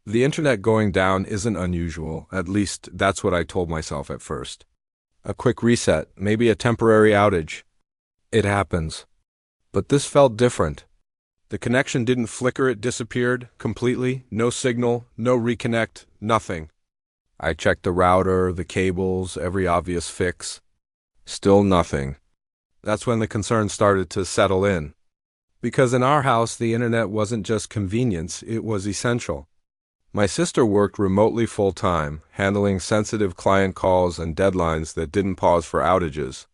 The internet going down isn't unusual, at least that's what I told myself at first. A quick reset, maybe a temporary outage. It happens. But this felt different. The connection didn't flicker, it disappeared completely, no signal, no reconnect, nothing. I checked the router, the cables, every obvious fix. Still nothing. That's when the concern started to settle in. Because in our house, the internet wasn't just convenience, it was essential. My sister worked remotely full-time, handling sensitive client calls and deadlines that didn't pause for outages.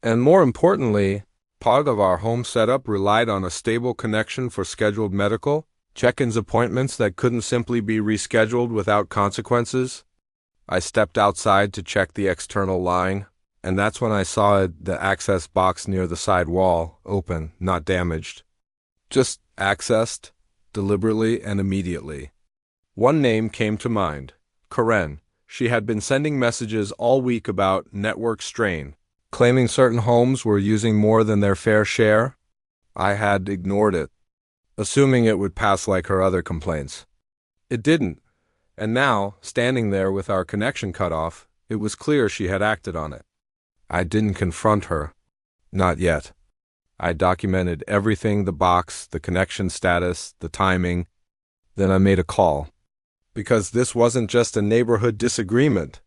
And more importantly, part of our home setup relied on a stable connection for scheduled medical, check-ins appointments that couldn't simply be rescheduled without consequences. I stepped outside to check the external line, and that's when I saw the access box near the side wall, open, not damaged. Just accessed, deliberately and immediately. One name came to mind, Karen. She had been sending messages all week about network strain, claiming certain homes were using more than their fair share. I had ignored it, assuming it would pass like her other complaints. It didn't, and now, standing there with our connection cut off, it was clear she had acted on it. I didn't confront her. Not yet. I documented everything, the box, the connection status, the timing. Then I made a call. Because this wasn't just a neighborhood disagreement.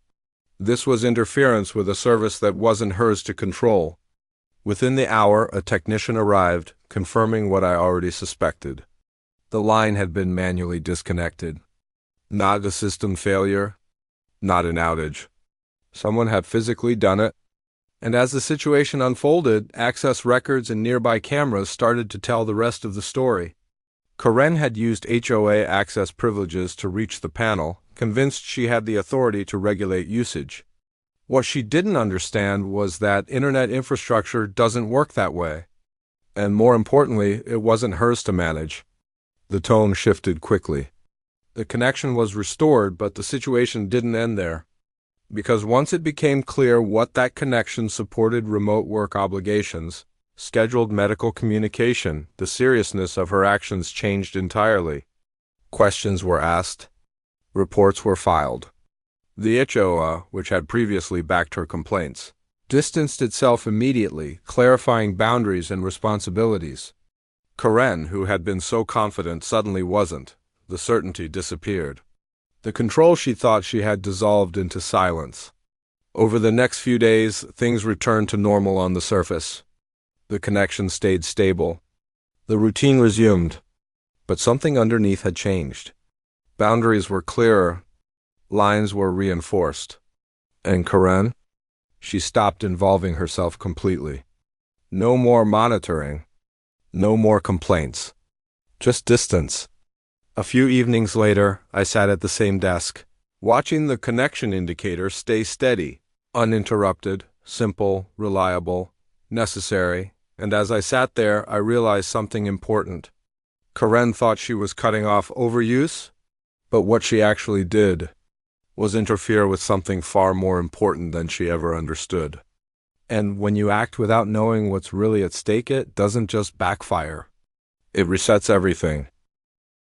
This was interference with a service that wasn't hers to control. Within the hour, a technician arrived, confirming what I already suspected. The line had been manually disconnected. Not a system failure, not an outage. Someone had physically done it. And as the situation unfolded, access records and nearby cameras started to tell the rest of the story. Karen had used HOA access privileges to reach the panel, convinced she had the authority to regulate usage. What she didn't understand was that internet infrastructure doesn't work that way. And more importantly, it wasn't hers to manage. The tone shifted quickly. The connection was restored, but the situation didn't end there. Because once it became clear what that connection supported, remote work obligations, scheduled medical communication, the seriousness of her actions changed entirely. Questions were asked. Reports were filed. The HOA, which had previously backed her complaints, distanced itself immediately, clarifying boundaries and responsibilities. Karen, who had been so confident, suddenly wasn't. The certainty disappeared. The control she thought she had dissolved into silence. Over the next few days, things returned to normal on the surface. The connection stayed stable. The routine resumed. But something underneath had changed. Boundaries were clearer. Lines were reinforced. And Karen? She stopped involving herself completely. No more monitoring. No more complaints. Just distance. A few evenings later, I sat at the same desk, watching the connection indicator stay steady, uninterrupted, simple, reliable, necessary. And as I sat there, I realized something important. Karen thought she was cutting off overuse, but what she actually did was interfere with something far more important than she ever understood. And when you act without knowing what's really at stake, it doesn't just backfire. It resets everything.